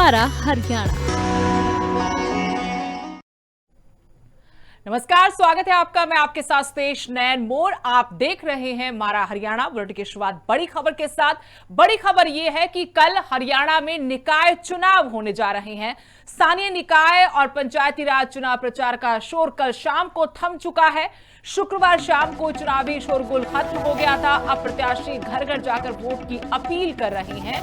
मारा हरियाणा। नमस्कार, स्वागत है आपका। मैं आपके साथ तेज नैन मोर। आप देख रहे हैं मारा हरियाणा। बुलेटिन की शुरुआत बड़ी खबर के साथ। बड़ी खबर यह है कि कल हरियाणा में निकाय चुनाव होने जा रहे हैं। स्थानीय निकाय और पंचायती राज चुनाव प्रचार का शोर कल शाम को थम चुका है। शुक्रवार शाम को चुनावी शोरगुल खत्म हो गया था। अब प्रत्याशी घर घर जाकर वोट की अपील कर रहे हैं।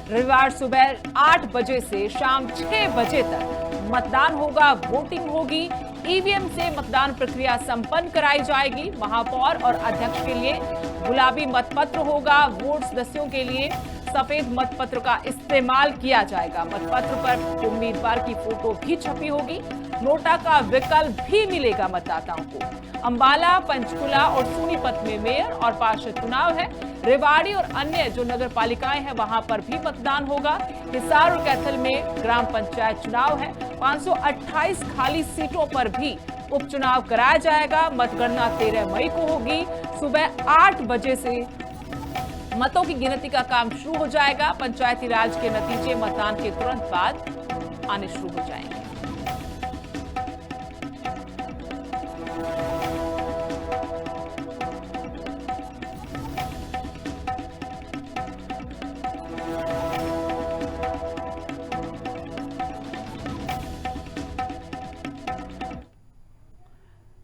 रविवार सुबह 8 बजे से शाम 6 बजे तक मतदान होगा, वोटिंग होगी। ईवीएम से मतदान प्रक्रिया संपन्न कराई जाएगी। महापौर और अध्यक्ष के लिए गुलाबी मतपत्र होगा। वोट सदस्यों के लिए सफेद मतपत्र का इस्तेमाल किया जाएगा। मतपत्र पर उम्मीदवार की फोटो भी छपी होगी। नोटा का विकल्प भी मिलेगा मतदाताओं को। अंबाला, पंचकुला और सोनीपत में मेयर और पार्षद चुनाव है। रेवाड़ी और अन्य जो नगर पालिकाएं हैं वहां पर भी मतदान होगा। हिसार और कैथल में ग्राम पंचायत चुनाव है। 528 खाली सीटों पर भी उपचुनाव कराया जाएगा। मतगणना 13 मई को होगी। सुबह 8 बजे से मतों की गिनती का काम शुरू हो जाएगा। पंचायती राज के नतीजे मतदान के तुरंत बाद आने शुरू हो जाएंगे।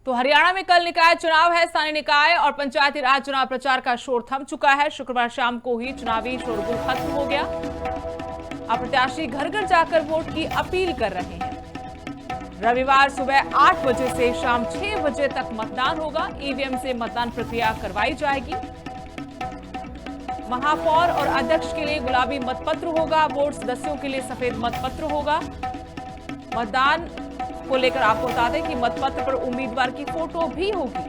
तो हरियाणा में कल निकाय चुनाव है। स्थानीय निकाय और पंचायती राज चुनाव प्रचार का शोर थम चुका है। शुक्रवार शाम को ही चुनावी शोरगुल खत्म हो गया। अब प्रत्याशी घर घर जाकर वोट की अपील कर रहे हैं। रविवार सुबह 8 बजे से शाम 6 बजे तक मतदान होगा। ईवीएम से मतदान प्रक्रिया करवाई जाएगी। महापौर और अध्यक्ष के लिए गुलाबी मतपत्र होगा। वोट सदस्यों के लिए सफेद मतपत्र होगा। मतदान को लेकर आपको बता दें कि मतपत्र पर उम्मीदवार की फोटो भी होगी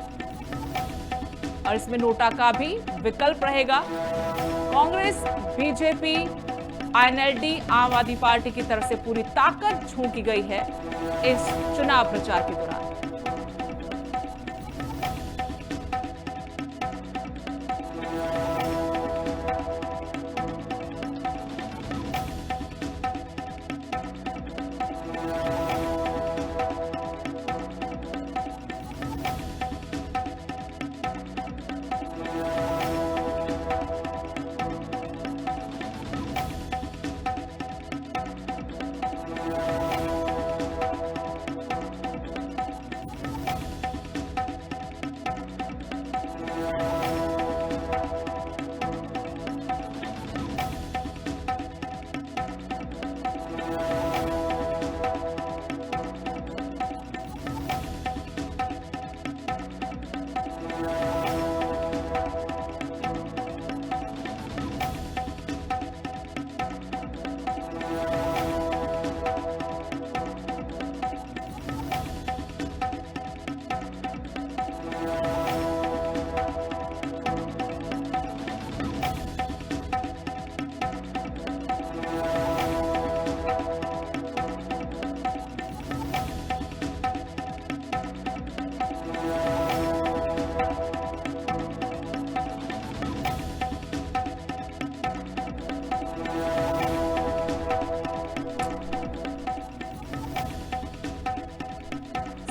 और इसमें नोटा का भी विकल्प रहेगा। कांग्रेस, बीजेपी, आईएनएलडी, आम आदमी पार्टी की तरफ से पूरी ताकत झोंकी गई है इस चुनाव प्रचार के दौरान।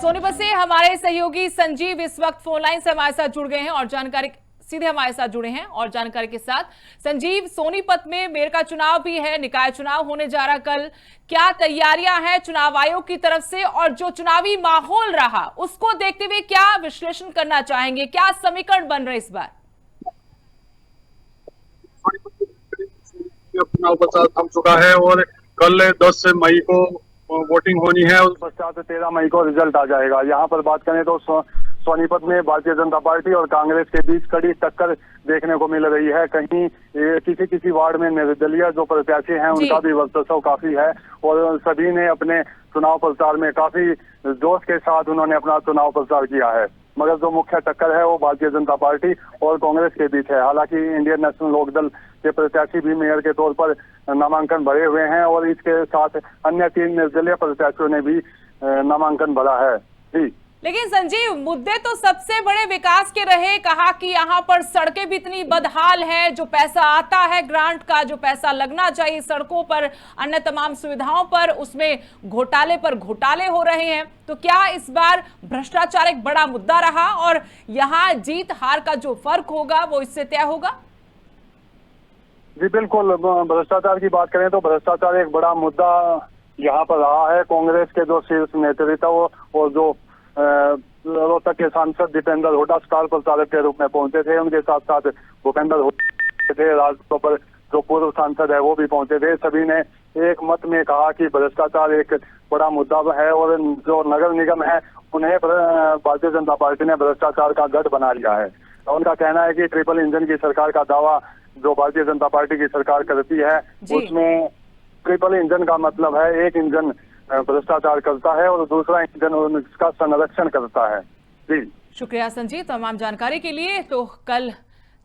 सोनीपत से हमारे सहयोगी संजीव इस वक्त फोन लाइन से हमारे साथ जुड़ गए हैं और जानकारी सीधे हमारे साथ जुड़े हैं। और जानकारी के साथ संजीव, सोनीपत में मेयर का चुनाव भी है, निकाय चुनाव होने जा रहा कल। क्या तैयारियां हैं चुनाव आयोग की तरफ से और जो चुनावी माहौल रहा उसको देखते हुए क्या विश्लेषण करना चाहेंगे? क्या समीकरण बन रहे इस बार? चुनाव प्रचार थम चुका है और कल 10 मई को वोटिंग होनी है। उस पश्चात 13 मई को रिजल्ट आ जाएगा। यहाँ पर बात करें तो सोनीपत में भारतीय जनता पार्टी और कांग्रेस के बीच कड़ी टक्कर देखने को मिल रही है। कहीं किसी किसी वार्ड में निर्दलीय जो प्रत्याशी हैं उनका भी वर्चस्व काफी है और सभी ने अपने चुनाव प्रचार में काफी जोश के साथ उन्होंने अपना चुनाव प्रचार किया है। मगर जो मुख्य टक्कर है वो भारतीय जनता पार्टी और कांग्रेस के बीच है। हालांकि इंडियन नेशनल लोकदल के प्रत्याशी भी मेयर के तौर पर नामांकन भरे हुए हैं और इसके साथ अन्य 3 निर्दलीय प्रत्याशियों ने भी नामांकन भरा है। जी लेकिन संजीव, मुद्दे तो सबसे बड़े विकास के रहे। कहा कि यहाँ पर सड़कें भी इतनी बदहाल है, जो पैसा आता है ग्रांट का, जो पैसा लगना चाहिए सड़कों पर, अन्य तमाम सुविधाओं पर, उसमें घोटाले पर घोटाले हो रहे हैं। तो क्या इस बार भ्रष्टाचार एक बड़ा मुद्दा रहा और यहाँ जीत हार का जो फर्क होगा वो इससे तय होगा? जी बिल्कुल, भ्रष्टाचार की बात करें तो भ्रष्टाचार एक बड़ा मुद्दा यहाँ पर रहा है। कांग्रेस के जो शीर्ष नेतृत्व और जो रोहतक के सांसद दीपेंद्र हुड्डा स्टार प्रचारक के रूप में पहुंचे थे, उनके साथ साथ भूपेंद्र हुड्डा थे, राज्यसभा पर जो पूर्व सांसद है वो भी पहुंचे थे। सभी ने एक मत में कहा कि भ्रष्टाचार एक बड़ा मुद्दा है और जो नगर निगम है उन्हें भारतीय जनता पार्टी ने भ्रष्टाचार का गढ़ बना लिया है। उनका कहना है कि ट्रिपल इंजन की सरकार का दावा जो भारतीय जनता पार्टी की सरकार करती है उसमें ट्रिपल इंजन का मतलब है एक इंजन भ्रष्टाचार करता है और दूसरा इंजन उसका संरक्षण करता है। जी शुक्रिया संजीव तमाम जानकारी के लिए। तो कल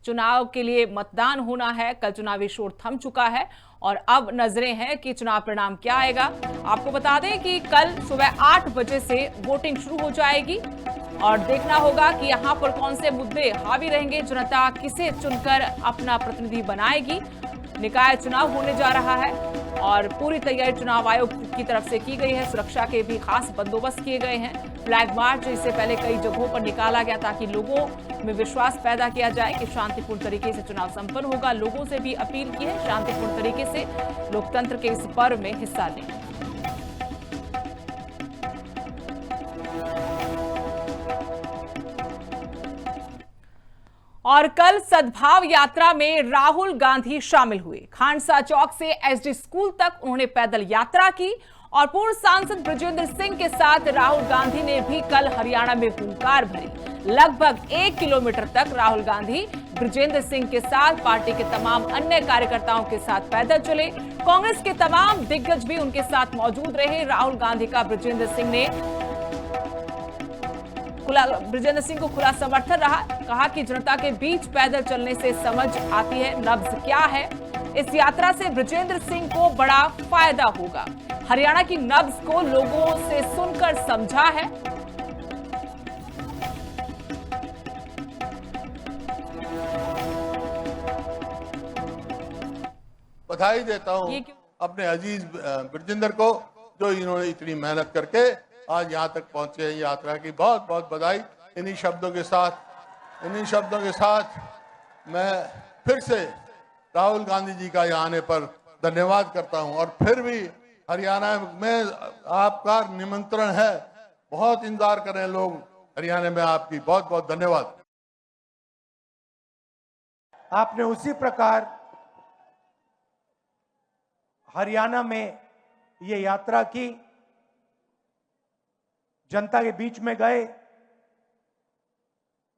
चुनाव के लिए मतदान होना है, कल चुनावी शोर थम चुका है और अब नजरें हैं कि चुनाव परिणाम क्या आएगा। आपको बता दें कि कल सुबह 8 बजे से वोटिंग शुरू हो जाएगी और देखना होगा कि यहाँ पर कौन से मुद्दे हावी रहेंगे, जनता किसे चुनकर अपना प्रतिनिधि बनाएगी। निकाय चुनाव होने जा रहा है और पूरी तैयारी चुनाव आयोग की तरफ से की गई है। सुरक्षा के भी खास बंदोबस्त किए गए हैं। फ्लैग मार्च इससे पहले कई जगहों पर निकाला गया ताकि लोगों में विश्वास पैदा किया जाए कि शांतिपूर्ण तरीके से चुनाव संपन्न होगा। लोगों से भी अपील की है शांतिपूर्ण तरीके से लोकतंत्र के इस पर्व में हिस्सा लें। और कल सद्भाव यात्रा में राहुल गांधी शामिल हुए। खानसा चौक से एसडी स्कूल तक उन्होंने पैदल यात्रा की और पूर्व सांसद ब्रजेंद्र सिंह के साथ राहुल गांधी ने भी कल हरियाणा में हुंकार भरी। लगभग 1 किलोमीटर तक राहुल गांधी ब्रजेंद्र सिंह के साथ पार्टी के तमाम अन्य कार्यकर्ताओं के साथ पैदल चले। कांग्रेस के तमाम दिग्गज भी उनके साथ मौजूद रहे। राहुल गांधी का ब्रजेंद्र सिंह को खुला समर्थन रहा। कहा कि जनता के बीच पैदल चलने से समझ आती है नब्ज क्या है। इस यात्रा से ब्रजेंद्र सिंह को बड़ा फायदा होगा। हरियाणा की नब्ज को लोगों से सुनकर समझा है। बधाई देता हूं अपने अजीज ब्रजेंद्र को, जो इन्होंने इतनी मेहनत करके आज यहाँ तक पहुंचे हैं। यात्रा की बहुत बहुत बधाई। इन्हीं शब्दों के साथ मैं फिर से राहुल गांधी जी का यहाँ आने पर धन्यवाद करता हूँ। और फिर भी हरियाणा में आपका निमंत्रण है, बहुत इंतजार कर रहे हैं लोग हरियाणा में आपकी। बहुत बहुत धन्यवाद। आपने उसी प्रकार हरियाणा में ये यात्रा की, जनता के बीच में गए,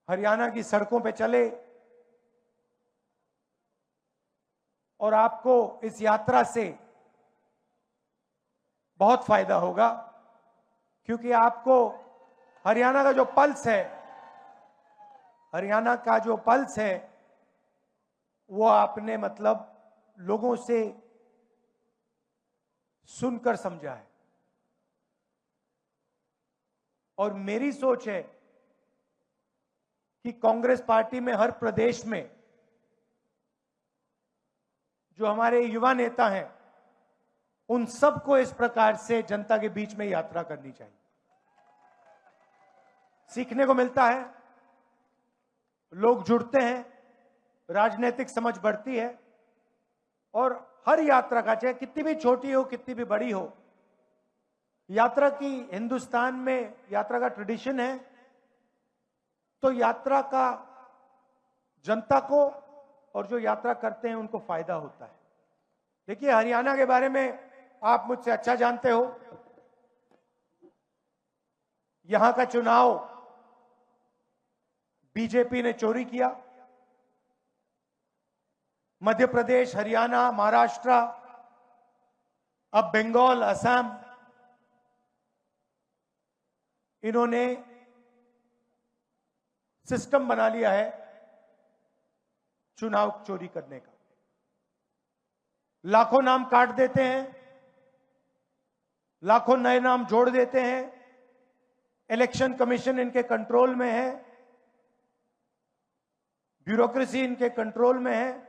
हरियाणा की सड़कों पे चले और आपको इस यात्रा से बहुत फायदा होगा, क्योंकि आपको हरियाणा का जो पल्स है वो आपने मतलब लोगों से सुनकर समझा है। और मेरी सोच है कि कांग्रेस पार्टी में हर प्रदेश में जो हमारे युवा नेता हैं उन सबको इस प्रकार से जनता के बीच में यात्रा करनी चाहिए। सीखने को मिलता है, लोग जुड़ते हैं, राजनीतिक समझ बढ़ती है। और हर यात्रा का, चाहे कितनी भी छोटी हो कितनी भी बड़ी हो, यात्रा की हिंदुस्तान में यात्रा का ट्रेडिशन है। तो यात्रा का जनता को और जो यात्रा करते हैं उनको फायदा होता है। देखिए, हरियाणा के बारे में आप मुझसे अच्छा जानते हो। यहां का चुनाव बीजेपी ने चोरी किया। मध्य प्रदेश, हरियाणा, महाराष्ट्र, अब बंगाल, असम, इन्होंने सिस्टम बना लिया है चुनाव चोरी करने का। लाखों नाम काट देते हैं, लाखों नए नाम जोड़ देते हैं, इलेक्शन कमीशन इनके कंट्रोल में है, ब्यूरोक्रेसी इनके कंट्रोल में है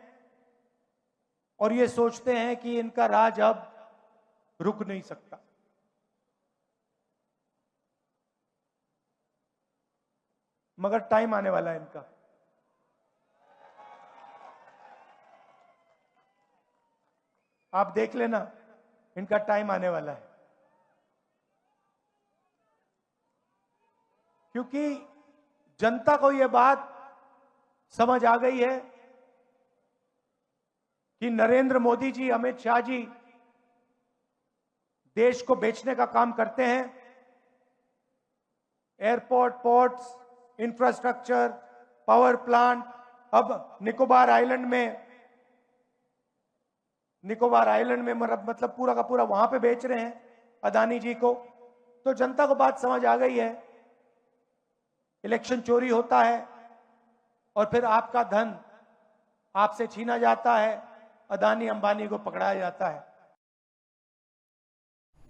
और ये सोचते हैं कि इनका राज अब रुक नहीं सकता। मगर टाइम आने वाला है इनका। आप देख लेना, इनका टाइम आने वाला है। क्योंकि जनता को यह बात समझ आ गई है कि नरेंद्र मोदी जी, अमित शाह जी देश को बेचने का काम करते हैं। Airport, ports, infrastructure, power plant, अब निकोबार आइलैंड में मतलब पूरा का पूरा वहां पे बेच रहे हैं अदानी जी को। तो जनता को बात समझ आ गई है, इलेक्शन चोरी होता है और फिर आपका धन आपसे छीना जाता है, अदानी अंबानी को पकड़ाया जाता है।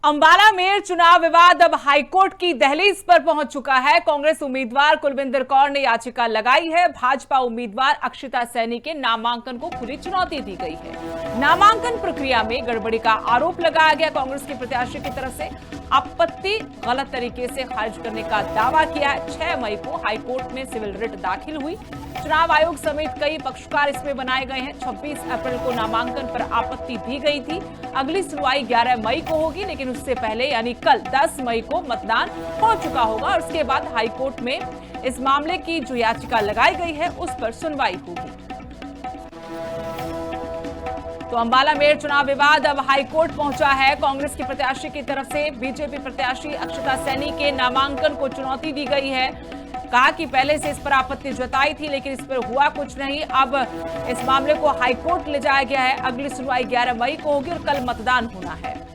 अंबाला में चुनाव विवाद अब हाईकोर्ट की दहलीज पर पहुंच चुका है। कांग्रेस उम्मीदवार कुलविंदर कौर ने याचिका लगाई है। भाजपा उम्मीदवार अक्षिता सैनी के नामांकन को खुली चुनौती दी गई है। नामांकन प्रक्रिया में गड़बड़ी का आरोप लगाया गया। कांग्रेस के प्रत्याशी की तरफ से आपत्ति गलत तरीके से खारिज करने का दावा किया है। 6 मई को हाईकोर्ट में सिविल रिट दाखिल हुई। चुनाव आयोग समेत कई पक्षकार इसमें बनाए गए हैं। 26 अप्रैल को नामांकन पर आपत्ति दी गई थी। अगली सुनवाई 11 मई को होगी, लेकिन उससे पहले यानी कल 10 मई को मतदान हो चुका होगा और उसके बाद हाईकोर्ट में इस मामले की जो याचिका लगाई गई है उस पर सुनवाई होगी। तो अंबाला मेयर चुनाव विवाद अब हाईकोर्ट पहुंचा है। कांग्रेस के प्रत्याशी की तरफ से बीजेपी प्रत्याशी अक्षिता सैनी के नामांकन को चुनौती दी गई है। कहा कि पहले से इस पर आपत्ति जताई थी, लेकिन इस पर हुआ कुछ नहीं। अब इस मामले को हाईकोर्ट ले जाया गया है। अगली सुनवाई 11 मई को होगी और कल मतदान होना है।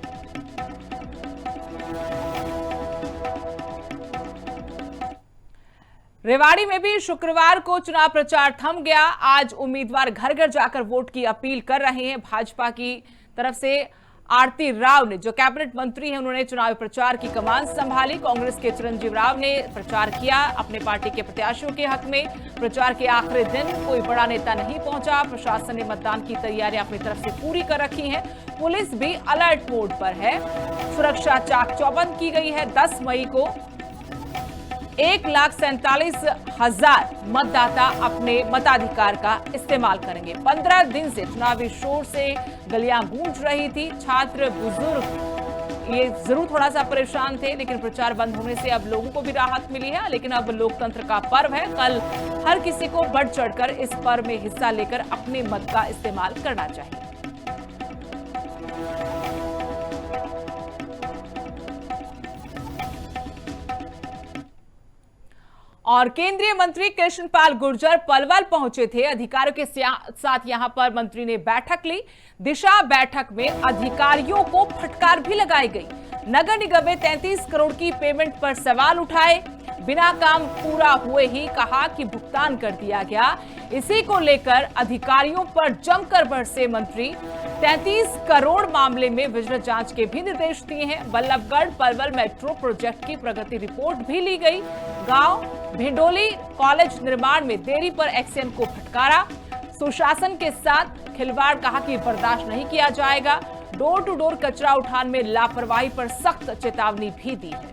रेवाड़ी में भी शुक्रवार को चुनाव प्रचार थम गया। आज उम्मीदवार घर घर जाकर वोट की अपील कर रहे हैं। भाजपा की तरफ से आरती राव ने, जो कैबिनेट मंत्री हैं, उन्होंने चुनावी प्रचार की कमान संभाली। कांग्रेस के चिरंजीव राव ने प्रचार किया अपने पार्टी के प्रत्याशियों के हक में। प्रचार के आखिरी दिन कोई बड़ा नेता नहीं पहुंचा। प्रशासन ने मतदान की तैयारियां अपनी तरफ से पूरी कर रखी हैं। पुलिस भी अलर्ट मोड पर है। सुरक्षा चाक चौबंद की गई है। 10 मई को 1,47,000 मतदाता अपने मताधिकार का इस्तेमाल करेंगे। 15 दिन से चुनावी शोर से गलियां गूंज रही थी। छात्र, बुजुर्ग ये जरूर थोड़ा सा परेशान थे, लेकिन प्रचार बंद होने से अब लोगों को भी राहत मिली है। लेकिन अब लोकतंत्र का पर्व है, कल हर किसी को बढ़ चढ़कर इस पर्व में हिस्सा लेकर अपने मत का इस्तेमाल करना चाहिए। और केंद्रीय मंत्री कृष्णपाल गुर्जर पलवल पहुंचे थे। अधिकारियों के साथ यहां पर मंत्री ने बैठक ली। दिशा बैठक में अधिकारियों को फटकार भी लगाई गई। नगर निगम में 33 करोड़ की पेमेंट पर सवाल उठाए। बिना काम पूरा हुए ही कहा कि भुगतान कर दिया गया। इसी को लेकर अधिकारियों पर जमकर बरसे मंत्री। 33 करोड़ मामले में विजिलेंस जांच के भी निर्देश दिए हैं। बल्लभगढ़ पलवल मेट्रो प्रोजेक्ट की प्रगति रिपोर्ट भी ली गई। गांव भिंडोली कॉलेज निर्माण में देरी पर एक्सीएन को फटकारा। सुशासन के साथ खिलवाड़ कहा कि बर्दाश्त नहीं किया जाएगा। डोर टू डोर कचरा उठान में लापरवाही पर सख्त चेतावनी भी दी है।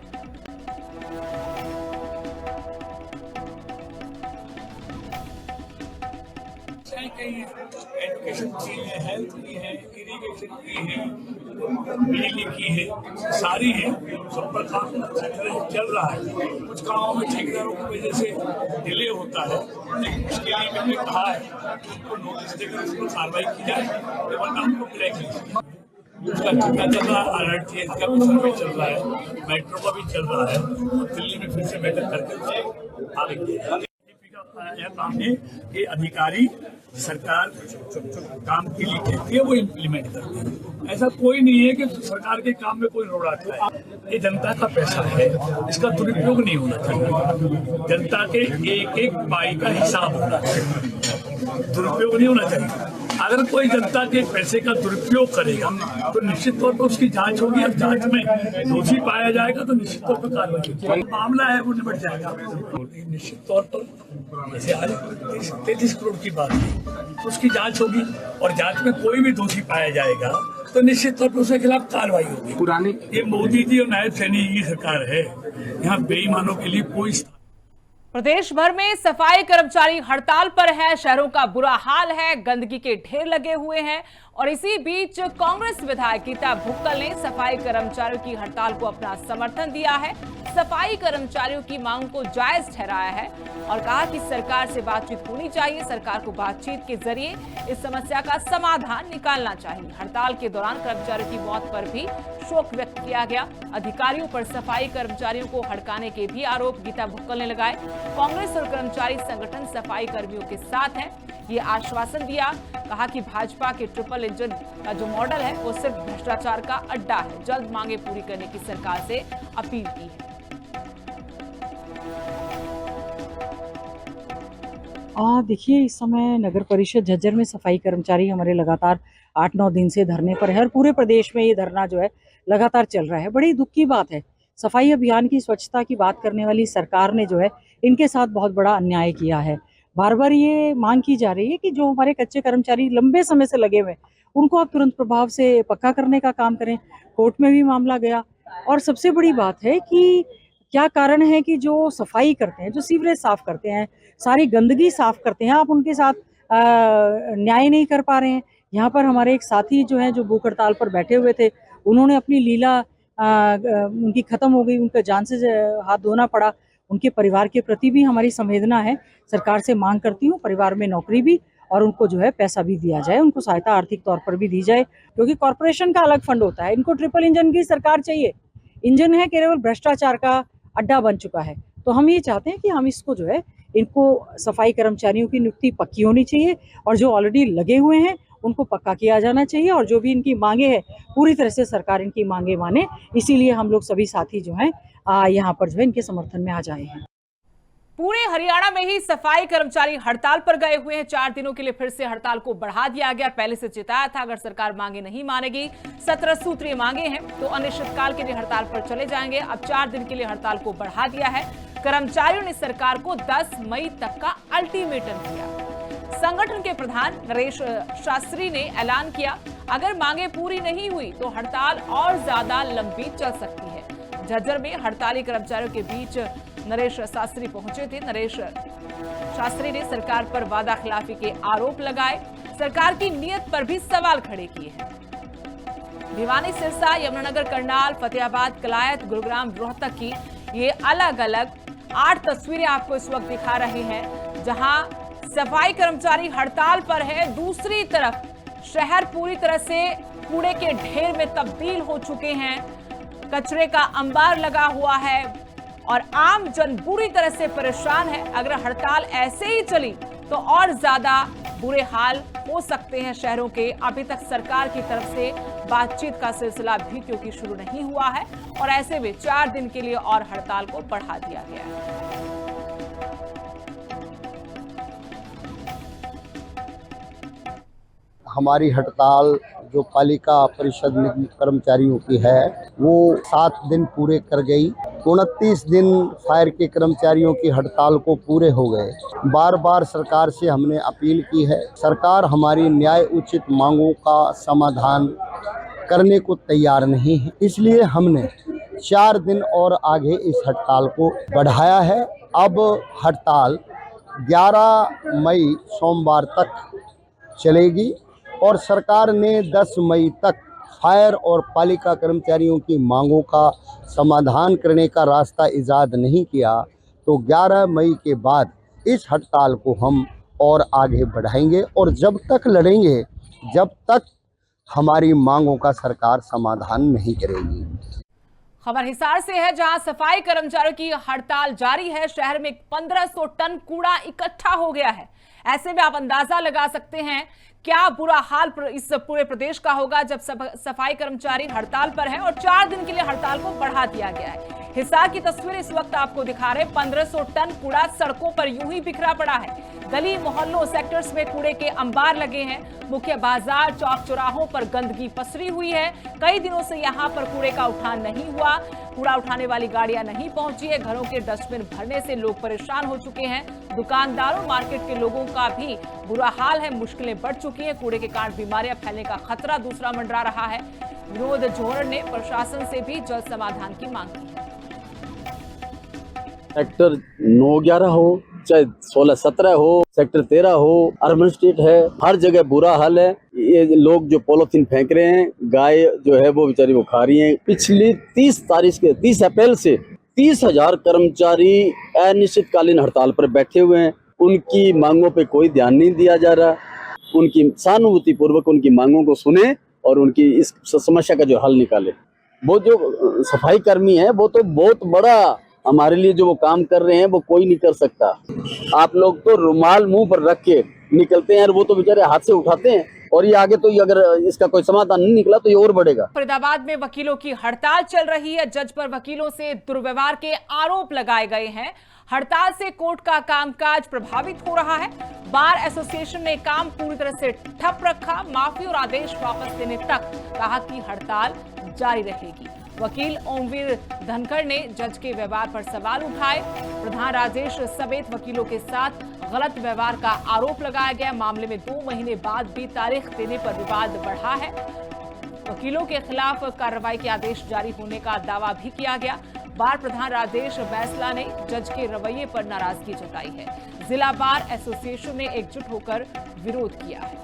एजुकेशन की है, हेल्थ की है, इरिगेशन की है, बिजली की है, सारी है। सब पर काम चल रहा है। कुछ कामों में ठेकेदारों की वजह से डिले होता है, लेकिन उसके लिए मैंने कहा है कि उनको नोटिस देकर उस पर कार्रवाई की जाए, वरना उनको ब्लैकलिस्ट। उसका ठेका चल रहा है, RRTS का भी सर्वे चल रहा है, मेट्रो का भी चल रहा है। दिल्ली में फिर से बैठक करके उसे आगे किया काम है कि अधिकारी सरकार काम के लिए कहती है वो इम्प्लीमेंट करती है। ऐसा कोई नहीं है कि सरकार के काम में कोई रोड़ा है। ये जनता का पैसा है, इसका दुरुपयोग नहीं होना चाहिए। जनता के एक एक पाई का हिसाब होना चाहिए, दुरुपयोग नहीं होना चाहिए। अगर कोई जनता के पैसे का दुरुपयोग करेगा तो निश्चित तौर पर उसकी जांच होगी और जांच में दोषी पाया जाएगा तो निश्चित तौर पर कार्रवाई होगी। मामला है वो निपट जाएगा। निश्चित तौर पर जैसे आज 33 करोड़ की बात है तो उसकी जांच होगी और जांच में कोई भी दोषी पाया जाएगा तो निश्चित तौर पर उसके खिलाफ कार्रवाई होगी। पुरानी ये मोदी जी और नायब सैनी की सरकार है, यहाँ बेईमानों के लिए कोई प्रदेश भर में सफाई कर्मचारी हड़ताल पर है। शहरों का बुरा हाल है, गंदगी के ढेर लगे हुए हैं और इसी बीच कांग्रेस विधायक गीता भुक्कल ने सफाई कर्मचारियों की हड़ताल को अपना समर्थन दिया है। सफाई कर्मचारियों की मांग को जायज ठहराया है और कहा कि सरकार से बातचीत होनी चाहिए। सरकार को बातचीत के जरिए इस समस्या का समाधान निकालना चाहिए। हड़ताल के दौरान कर्मचारियों की मौत पर भी शोक व्यक्त किया गया। अधिकारियों पर सफाई कर्मचारियों को हड़काने के भी आरोप गीता भुक्कल ने लगाए। कांग्रेस और कर्मचारी संगठन सफाई कर्मियों के साथ है, ये आश्वासन दिया। कहा कि भाजपा के ट्रिपल इंजन का जो मॉडल है वो सिर्फ भ्रष्टाचार का अड्डा है। जल्द मांगे पूरी करने की सरकार से अपील की है। देखिए, इस समय नगर परिषद झज्जर में सफाई कर्मचारी हमारे लगातार 8-9 दिन से धरने पर है और पूरे प्रदेश में ये धरना जो है लगातार चल रहा है। बड़ी दुख की बात है, सफाई अभियान की स्वच्छता की बात करने वाली सरकार ने जो है इनके साथ बहुत बड़ा अन्याय किया है। बार बार ये मांग की जा रही है कि जो हमारे कच्चे कर्मचारी लंबे समय से लगे हुए उनको आप तुरंत प्रभाव से पक्का करने का काम करें। कोर्ट में भी मामला गया और सबसे बड़ी बात है कि क्या कारण है कि जो सफाई करते हैं, जो सीवरेज साफ करते हैं, सारी गंदगी साफ करते हैं, आप उनके साथ न्याय नहीं कर पा रहे हैं। यहाँ पर हमारे एक साथी जो हैं जो भूख हड़ताल पर बैठे हुए थे, उन्होंने अपनी लीला उनकी खत्म हो गई, उनका जान से हाथ धोना पड़ा। उनके परिवार के प्रति भी हमारी संवेदना है। सरकार से मांग करती हूँ परिवार में नौकरी भी और उनको जो है पैसा भी दिया जाए, उनको सहायता आर्थिक तौर पर भी दी जाए, क्योंकि कॉर्पोरेशन का अलग फंड होता है। इनको ट्रिपल इंजन की सरकार चाहिए। इंजन है केवल भ्रष्टाचार का अड्डा बन चुका है। तो हम ये चाहते हैं कि हम इसको जो है, इनको सफाई कर्मचारियों की नियुक्ति पक्की होनी चाहिए और जो ऑलरेडी लगे हुए हैं उनको पक्का किया जाना चाहिए और जो भी इनकी मांगे हैं पूरी तरह से सरकार इनकी मांगे माने। इसीलिए हम लोग सभी साथी जो हैं यहाँ पर जो है इनके समर्थन में आ जाए हैं। पूरे हरियाणा में ही सफाई कर्मचारी हड़ताल पर गए हुए हैं। 4 दिनों के लिए फिर से हड़ताल को बढ़ा दिया गया। पहले से चेताया था अगर सरकार मांगे नहीं मानेगी, 17 सूत्रीय मांगे हैं तो अनिश्चितकाल के लिए हड़ताल पर चले जाएंगे। अब 4 दिन के लिए हड़ताल को बढ़ा दिया है। कर्मचारियों ने सरकार को 10 मई तक का अल्टीमेटम दिया। संगठन के प्रधान नरेश शास्त्री ने ऐलान किया अगर मांगे पूरी नहीं हुई तो हड़ताल और ज्यादा लंबी चल सकती है। झज्जर में हड़ताली कर्मचारियों के बीच नरेश शास्त्री पहुंचे थे। नरेश शास्त्री ने सरकार पर वादा खिलाफी के आरोप लगाए, सरकार की नीयत पर भी सवाल खड़े किए हैं। भिवानी, सिरसा, यमुनानगर, करनाल, फतेहाबाद, कलायत, गुरुग्राम, रोहतक की ये अलग अलग 8 तस्वीरें आपको इस वक्त दिखा रहे हैं जहां सफाई कर्मचारी हड़ताल पर है। दूसरी तरफ शहर पूरी तरह से कूड़े के ढेर में तब्दील हो चुके हैं, कचरे का अंबार लगा हुआ है और आम जन बुरी तरह से परेशान है। अगर हड़ताल ऐसे ही चली तो और ज्यादा बुरे हाल हो सकते हैं शहरों के। अभी तक सरकार की तरफ से बातचीत का सिलसिला भी क्योंकि शुरू नहीं हुआ है और ऐसे में 4 दिन के लिए और हड़ताल को बढ़ा दिया गया है। हमारी हड़ताल जो पालिका परिषद निगम कर्मचारियों की है वो 7 दिन पूरे कर गई। 29 दिन फायर के कर्मचारियों की हड़ताल को पूरे हो गए। बार बार सरकार से हमने अपील की है, सरकार हमारी न्याय उचित मांगों का समाधान करने को तैयार नहीं है। इसलिए हमने 4 दिन और आगे इस हड़ताल को बढ़ाया है। अब हड़ताल 11 मई सोमवार तक चलेगी और सरकार ने 10 मई तक फायर और पालिका कर्मचारियों की मांगों का समाधान करने का रास्ता इजाद नहीं किया तो 11 मई के बाद इस हड़ताल को हम और आगे बढ़ाएंगे और जब तक लड़ेंगे जब तक हमारी मांगों का सरकार समाधान नहीं करेगी। खबर हिसार से है, जहां सफाई कर्मचारियों की हड़ताल जारी है। शहर में 1500 टन कूड़ा इकट्ठा हो गया है। ऐसे में आप अंदाजा लगा सकते हैं क्या बुरा हाल इस पूरे प्रदेश का होगा जब सफाई कर्मचारी हड़ताल पर हैं और 4 दिन के लिए हड़ताल को बढ़ा दिया गया है। हिसार की तस्वीर इस वक्त आपको दिखा रहे। 1500 टन कूड़ा सड़कों पर यूं ही बिखरा पड़ा है। गली मोहल्लों सेक्टर्स में कूड़े के अंबार लगे हैं। मुख्य बाजार चौक चौराहों पर गंदगी पसरी हुई है। कई दिनों से यहां पर कूड़े का उठान नहीं हुआ। कूड़ा उठाने वाली गाड़ियां नहीं पहुंची है। घरों के डस्टबिन भरने से लोग परेशान हो चुके हैं। दुकानदारों मार्केट के लोगों का भी बुरा हाल है। मुश्किलें बढ़ चुकी हैं। कूड़े के कारण बीमारियां फैलने का खतरा दूसरा मंडरा रहा है। विनोद जोहर ने प्रशासन से भी जल्द समाधान की मांग की है। सेक्टर 9-11 हो, चाहे 16-17 हो, सेक्टर 13 हो, अर्बन स्टेट है, हर जगह बुरा हाल है। ये लोग जो पॉलिथीन फेंक रहे हैं, गाय जो है वो बेचारी वो खा रही है। पिछली 30 अप्रैल से 30,000 कर्मचारी अनिश्चितकालीन हड़ताल पर बैठे हुए हैं। उनकी मांगों पे कोई ध्यान नहीं दिया जा रहा। उनकी सहानुभूति पूर्वक उनकी मांगों को सुने और उनकी इस समस्या का जो हल निकाले। वो जो सफाई कर्मी है वो तो बहुत बड़ा हमारे लिए जो वो काम कर रहे हैं वो कोई नहीं कर सकता। आप लोग तो रुमाल मुंह पर रख के निकलते हैं और वो तो बेचारे हाथ से उठाते हैं। और ये आगे तो अगर इसका कोई समाधान नहीं निकला तो ये और बढ़ेगा। फरीदाबाद में वकीलों की हड़ताल चल रही है। जज पर वकीलों से दुर्व्यवहार के आरोप लगाए गए हैं। हड़ताल से कोर्ट का कामकाज प्रभावित हो रहा है। बार एसोसिएशन ने काम पूरी तरह से ठप रखा। माफी और आदेश वापस लेने तक कहा कि हड़ताल जारी रहेगी। वकील ओमवीर धनखड़ ने जज के व्यवहार पर सवाल उठाए। प्रधान राजेश समेत वकीलों के साथ गलत व्यवहार का आरोप लगाया गया। मामले में 2 महीने बाद भी तारीख देने पर विवाद बढ़ा है। वकीलों के खिलाफ कार्रवाई के आदेश जारी होने का दावा भी किया गया। बार प्रधान राजेश बैसला ने जज के रवैये पर नाराजगी जताई है। जिला बार एसोसिएशन ने एकजुट होकर विरोध किया है।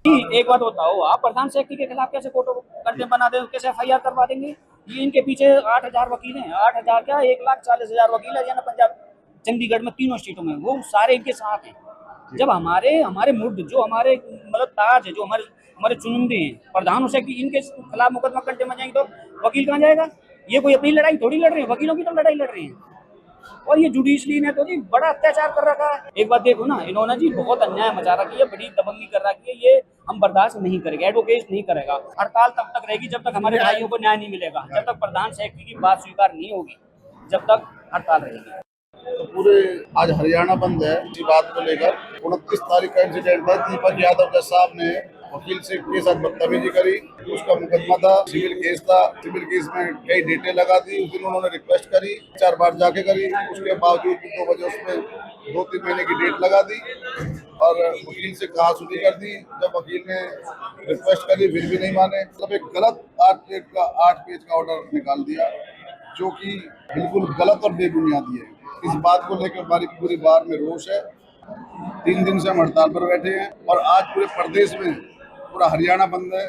एक बात बताओ, आप प्रधान सेक्रेटरी के खिलाफ कैसे फोटो कंटेंट बना दे, कैसे एफआईआर करवा देंगे? ये इनके पीछे 8,000 वकील हैं। 8,000 क्या 1,40,000 वकील है ना पंजाब चंडीगढ़ में, तीनों स्टेटों में, वो सारे इनके साथ हैं। जब हमारे मुद्दे जो हमारे मतलब ताज है, जो हमारे चुनिंदे हैं प्रधान सेक्रेटरी, इनके खिलाफ मुकदमा कंटेंट में जाएंगे तो वकील कहाँ जाएगा? ये कोई अपनी लड़ाई थोड़ी लड़ रहे हैं, वकीलों की तो लड़ाई लड़ रहे हैं। और ये जुडिशली ने तो जी बड़ा अत्याचार कर रखा है। एक बात देखो ना, इन्होंने जी बहुत अन्याय मचा रखी है, बड़ी दबंगी कर रखी है। ये हम बर्दाश्त नहीं करेंगे, एडवोकेट नहीं करेगा। हड़ताल तब तक रहेगी जब तक हमारे भाइयों को न्याय नहीं मिलेगा, जब तक प्रधान सेक्रेटरी की बात स्वीकार नहीं होगी, जब तक हड़ताल रहेगी। तो पूरे आज हरियाणा बंद है इसी बात को लेकर। 29 तारीख का इंसिडेंट था। दीपक यादव जज साहब ने वकील से के साथ बदतमीजी करी। उसका मुकदमा था, सिविल केस था। सिविल केस में कई डेटें लगा दी। उस दिन उन्होंने रिक्वेस्ट करी, 4 बार जाके करी। उसके बावजूद 2 बजे उसमें 2-3 महीने की डेट लगा दी और वकील से कहा सुनी कर दी। जब वकील ने रिक्वेस्ट करी फिर भी नहीं माने। मतलब एक गलत 8 पेज का ऑर्डर निकाल दिया, जो कि बिल्कुल गलत और बेबुनियादी है। इस बात को लेकर हमारी पूरी बार में रोष है। 3 दिन से हम हड़ताल पर बैठे हैं और आज पूरे प्रदेश में पूरा हरियाणा बंद है।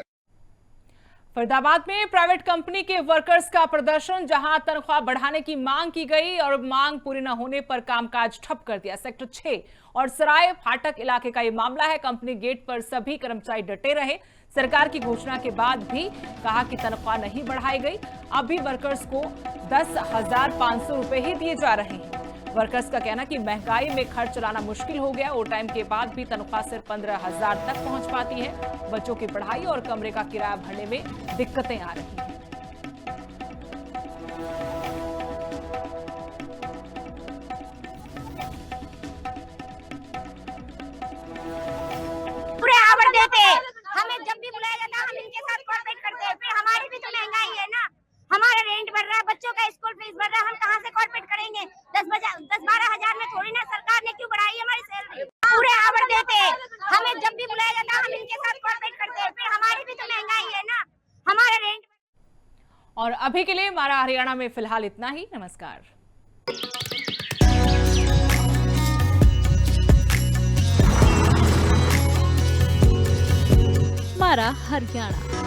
फरीदाबाद में प्राइवेट कंपनी के वर्कर्स का प्रदर्शन, जहां तनख्वाह बढ़ाने की मांग की गई और मांग पूरी न होने पर कामकाज ठप कर दिया। सेक्टर 6 और सराय फाटक इलाके का ये मामला है। कंपनी गेट पर सभी कर्मचारी डटे रहे। सरकार की घोषणा के बाद भी कहा कि तनख्वाह नहीं बढ़ाई गई। अब भी वर्कर्स को 10,500 रुपए ही दिए जा रहे हैं। वर्कर्स का कहना कि महंगाई में खर्च चलाना मुश्किल हो गया। ओवर टाइम के बाद भी तनख्वाह सिर्फ 15,000 तक पहुंच पाती है। बच्चों की पढ़ाई और कमरे का किराया भरने में दिक्कतें आ रही हैं। पूरे आवर देते, हमें जब भी बुलाया जाता हम इनके साथ कॉर्पोरेट करते हैं। फिर हमारी भी तो महंगाई है ना, हमारा रेंट बढ़ रहा है, बच्चों का स्कूल फीस बढ़ रहा है, हम कहाँ से कॉर्पोरेट करेंगे? 10-12 हजार में थोड़ी ना सरकार ने क्यों बढ़ाई हमारी सैलरी? पूरे आवर देते, हमें जब भी बुलाया जाता हम इनके साथ कॉर्पोरेट करते हैं। फिर हमारी भी तो महंगाई है ना, हमारा रेंट। और अभी के लिए हमारा हरियाणा में फिलहाल इतना ही। नमस्कार। हमारा हरियाणा।